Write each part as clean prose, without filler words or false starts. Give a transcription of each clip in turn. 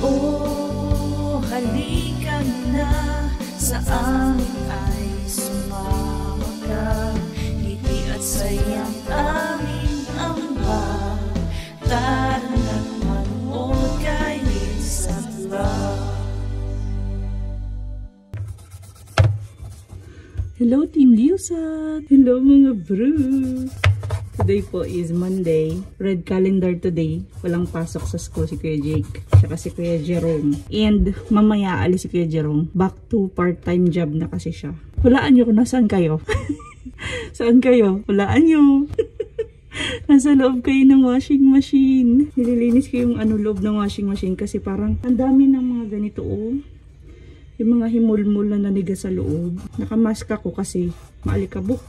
Oh, halika na, sa amin ay sumama ka. Ngiti at sayang aming ambag. Tara na't manood kay Lisa Vlog. Hello Team Liusat! Hello mga bro! Today po is Monday. Red calendar today. Walang pasok sa school si Kuya Jake. Saka si Kuya Jerome. And mamaya alis si Kuya Jerome. Back to part-time job na kasi siya. Hulaan nyo kung nasaan kayo. Saan kayo? Hulaan nyo. Nasa loob kayo ng washing machine. Nililinis ko yung loob ng washing machine kasi parang ang dami ng mga ganito oh. Yung mga himulmul na naniga sa loob. Nakamask ako kasi maalikabok.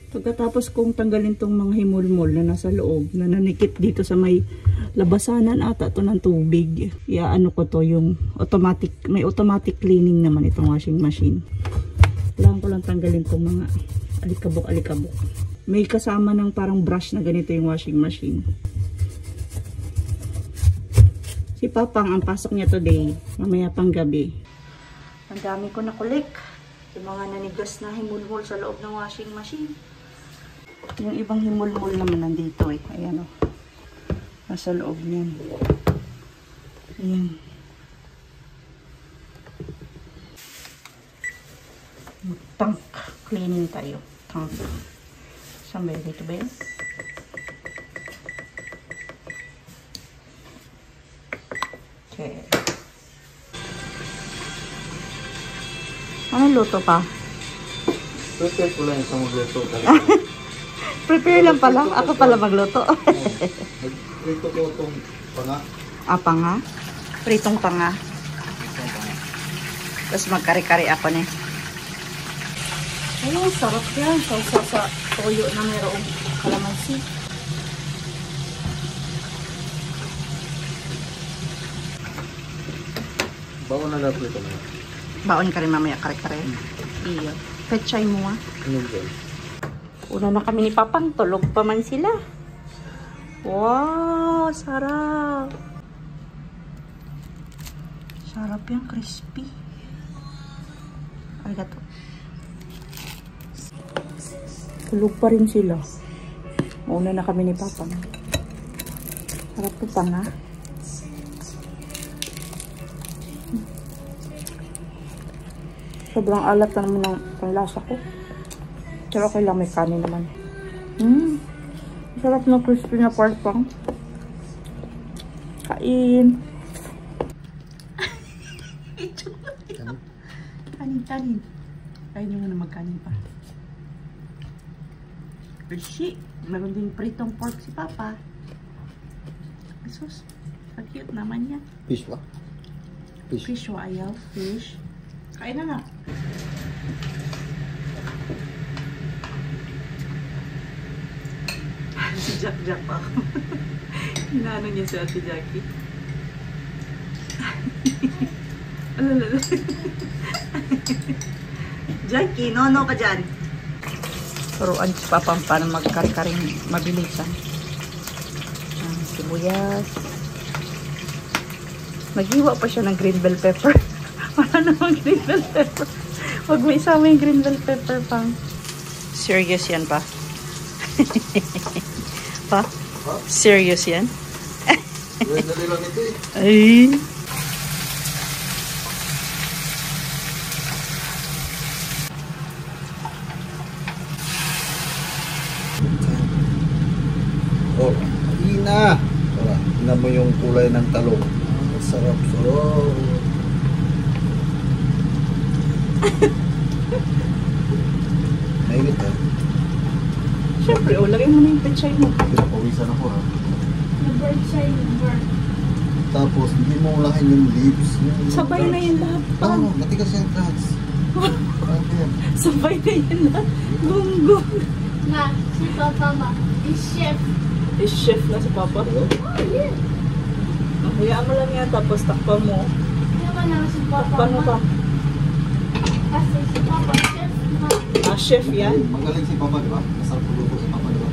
Pagkatapos kong tanggalin tong mga himulmol na nasa loob, na nanikit dito sa may labasanan ata to ng tubig. Ano ko to yung automatic, may automatic cleaning naman itong washing machine. Kailangan ko lang tanggalin tong mga alikabok-alikabok. May kasama ng parang brush na ganito yung washing machine. Si Papang ang pasok niya today, mamaya pang gabi. Ang dami ko nakulik. Yung mga nanigas na himulmol sa loob ng washing machine. Yung ibang himulmol naman nandito eh. Ayan o. Nasa loob niyan. Ayan. Tank cleaning tayo. Tank. Saan ba yun? Dito ba yun? Okay. Anong luto pa? Prepare ko lang isang magluto. Prepare lang pala. Ako pala magluto. Prito ko itong panga. Panga? Pritong panga. Tapos magkari-kari ako ni. Ay, sarap yan. Sausa sa toyo na mayroong kalamansi. Bawa na lang prito na. Baon ka rin mamaya kare-kare. Iyo. Pechay mo ah. Ano ba? Una na kami ni Papang. Tulog pa man sila. Wow! Sarap! Sarap yan. Crispy. Arigato. Tulog pa rin sila. Una na kami ni Papang. Sarap to pang ha. Sobrang alat na naman ng panlasa ko. Pero okay lang, may kanin naman. Sarap na crispy na pork pang. Kain. Kanin. Kain nyo nga na magkanin pa. Persi. Meron din pritong pork si Papa. Asus. Cute naman yan. Fish ba? Fish wa ayaw. Fish. Kain na nga. Si Jack pa ako. Hinaano niya si Ate Jackie. Alalala. Jackie, no ka dyan. Turuan si Papa paano magkari-karing mabilisan. Sibuyas. Maghiwa pa siya ng green bell pepper. Wala namang green bell pepper. Huwag mo isama yung green bell pepper pang. Serious yan pa. Pa? Huh? Serious yan? Dali lang ito eh. Ay. Oh, ina. Tara, ina mo yung kulay ng talong. Sarap. Mainit ha? Siyempre, lagay mo na yung pechay mo. Pinapawisan ako ha. Nag-bird siya yung bird. Tapos, hindi mo ulahin yung leaves. Sabay na yan lahat pa. Oo, matigas yung trans. Sabay na yan lahat. Gunggong. Nga, si Papa ma, is chef. Is chef na si Papa. Oh, yeah. Hayaan mo lang yan, tapos takpan mo. Naman na si Papa Takpan mo ma. pa. Kasi si Papa chef ma. Chef yan. Magaling si Papa, di ba? Masarap luto si Papa, di ba?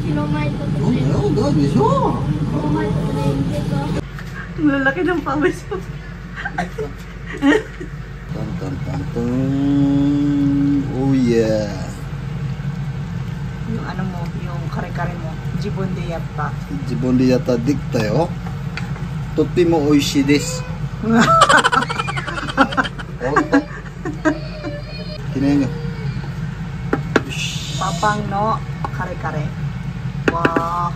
kilometer to Oh, well, God is all. kilometer na yung dito. Ang lalaki ng pawis mo. Tan, tan, tan, tan. Oh, yeah. Yung ano mo, yung kare-kare mo. Jibon de yatta. 自分でやったらできたよ。とっても美味しいです。ほんと。Kinain nyo. Papang no, kare-kare. Wow.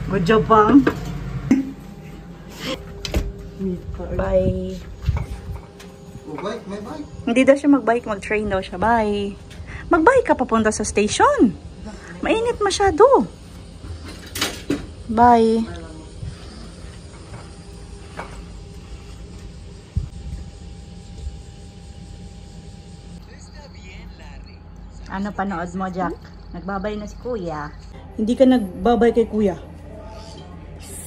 Good job, Pang. Bye. Oh, bike, may bike. Hindi daw siya mag-bike, mag-train daw siya. Bye. Mag-bike ka papunta sa station. Mainit masyado. Bye. Ano panood mo, Jack? Nagbabay na si Kuya. Hindi ka nagbabay kay Kuya.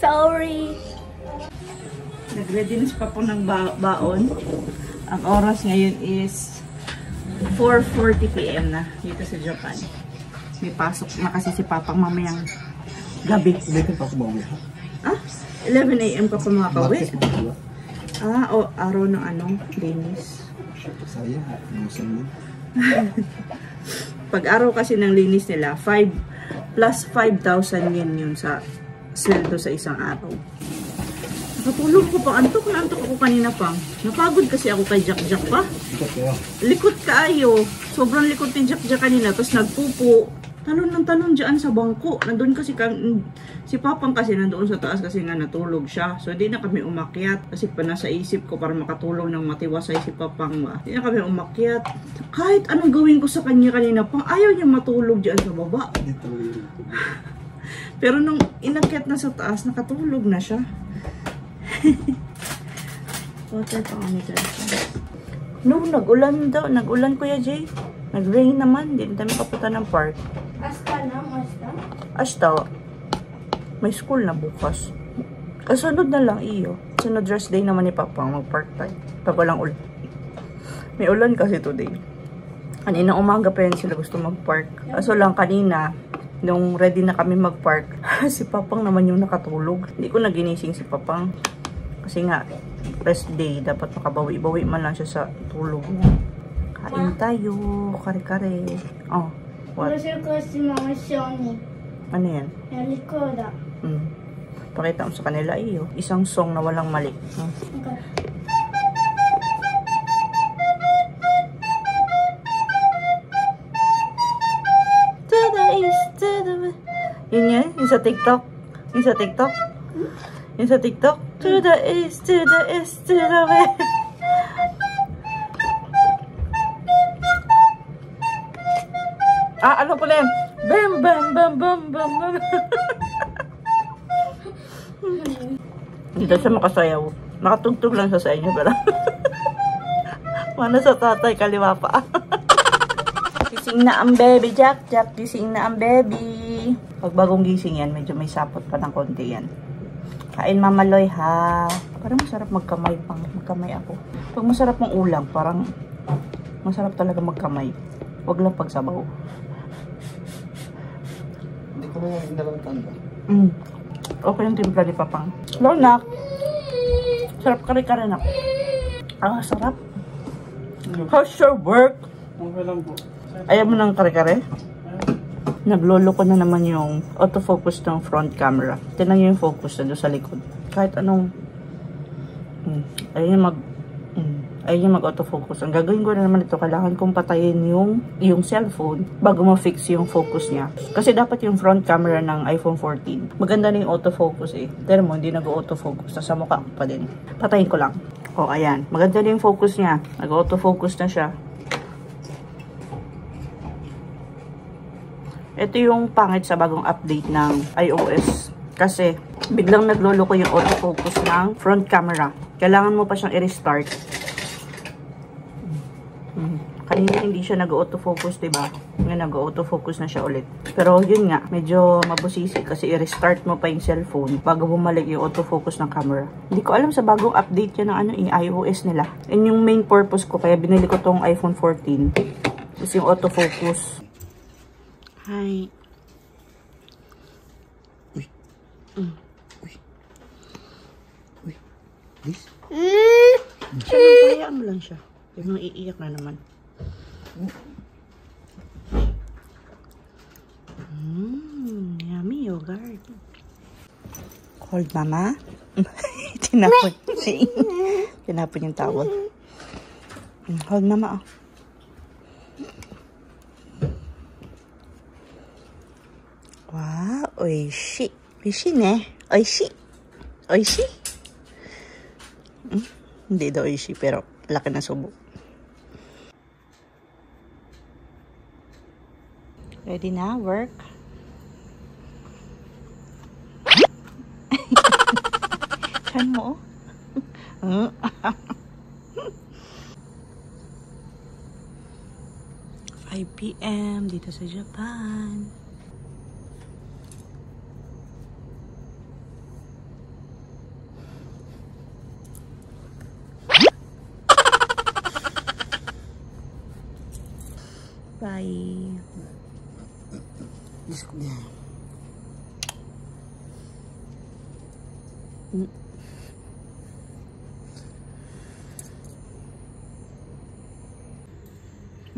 Sorry. Nag-ready na si Papa ng baon. Ang oras ngayon is 4:40 PM na dito sa Japan. May pasok na kasi si Papang mamayang gabi. Hindi ka pa kumawi, ha? Ah? 11 AM ka pa makakauwi? Ah, o araw ng ano, linis. Sayang, namusan mo. Pag araw kasi ng linis nila, 5 plus 5,000 yen yun sa sweldo sa isang araw. Nakatulog ko pa. Antok na antok ako kanina pa. Napagod kasi ako kay Jack pa. Likot kaayo. Sobrang likot ni Jack kanina. Tapos nagpupo. Talon ng talon dyan sa bangko. Nandun kasi si Papang kasi nandoon sa taas kasi nga natulog siya. So hindi na kami umakyat. Kasi pa nasa isip ko para makatulong ng matiwasay si Papang. Hindi na kami umakyat. Kahit anong gawin ko sa kanya kanina pang ayaw niya matulog dyan sa baba. Pero nung inakyat na sa taas, nakatulog na siya. Water pa kami dyan. No, nag-ulan daw. Nag-ulan, Kuya Jay. Nag-rain naman. Hindi na kapunta ng park. Hasta na, hasta. Hasta. May school na bukas. Kasunod na lang iyo. Sunod rest day naman ni Papa. Mag-park tayo. Pag walang ulan. May ulan kasi today. Kanina umaga pa yan sila gusto mag-park. Kaso lang kanina, nung ready na kami mag-park, si Papang naman yung nakatulog. Hindi ko naginising si Papang. Kasi nga, rest day. Dapat makabawi-bawi man lang siya sa tulog niya. Kain tayo. Kare-kare. Oh, what? Gusto ko si Mama Shoni. Ano yan? Nalikoda. Pakita mo sa kanila iyo. Isang song na walang mali. Okay. Yun yan? Yung sa TikTok? Yung sa TikTok? Yung sa TikTok? To the east, to the east, to the west. Ah, ano pala yan? Bam, bam, bam, bam, bam, bam. Hindi siya makasayaw. Nakatugtog lang siya sa inyo, pero mana sa tatay, kaliwa pa. Gising na ang baby, Jack. Jack, gising na ang baby. Pag bagong gising yan, medyo may sapot pa ng konti yan. Kain mamaloy, ha. Parang masarap magkamay pang. Magkamay ako. Pag masarap ng ulam, parang masarap talaga magkamay. Huwag lang pagsabaw. Hindi ko na yung tanda. Okay yung timpla ni Papang. Hello, nak. Sarap kare-kare, nak. Ah, sarap. How's your work? Okay lang po. Ayaw mo ng kare-kare? Naglolo ko na naman yung autofocus ng front camera. Tignan nyo yung focus na doon sa likod. Kahit anong ayaw niya mag-autofocus. Ang gagawin ko na naman ito, kailangan kong patayin yung cellphone bago ma-fix yung focus niya. Kasi dapat yung front camera ng iPhone 14. Maganda na yung autofocus eh. Pero mo, hindi nag-autofocus. Nasa mukha pa din. Patayin ko lang. O, ayan. Maganda na yung focus niya. Nag-autofocus na siya. Ito yung pangit sa bagong update ng iOS. Kasi, biglang naglolo ko yung autofocus ng front camera. Kailangan mo pa siyang i-restart. Kanina hindi siya nag-autofocus, diba? Ngayon nag-autofocus na siya ulit. Pero yun nga, medyo mabusisi kasi i-restart mo pa yung cellphone bago bumalik yung autofocus ng camera. Hindi ko alam sa bagong update yan ng iOS nila. Yun yung main purpose ko, kaya binili ko tong iPhone 14. Tapos yung autofocus. Hi. Please? Siya nagpahayaan mo lang siya. Yung iiyak na naman. Yummy yogurt. Cold, mama? Tinapon. Tinapon yung towel. Hold, mama, oh. Wow, oishi. Oishi ne. Oishi. Oishi. Hindi daw oishi, pero laki na subo. Ready na, work? Chan mo, oh. 5 PM dito sa Japan. Bye.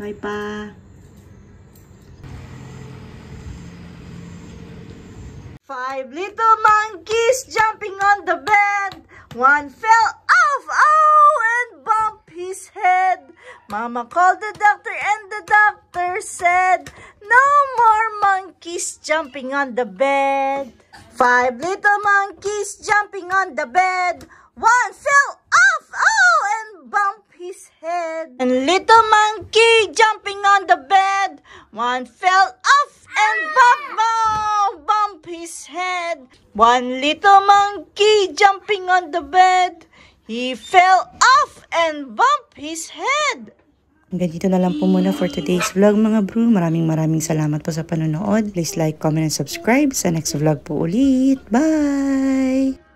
Bye pa. 5 little monkeys jumping on the bed. One fell off, oh, and bumped his head. Mama called the doctor and the doctor said, no more monkeys jumping on the bed. 5 little monkeys jumping on the bed. One fell off, oh, and bumped his head. And little monkey jumping on the bed. One fell off and bumped his head. One little monkey jumping on the bed. He fell off and bumped his head. Hanggang dito na lang po muna for today's vlog, mga bro. Maraming salamat po sa panonood. Please like, comment, and subscribe. Sa next vlog po ulit. Bye!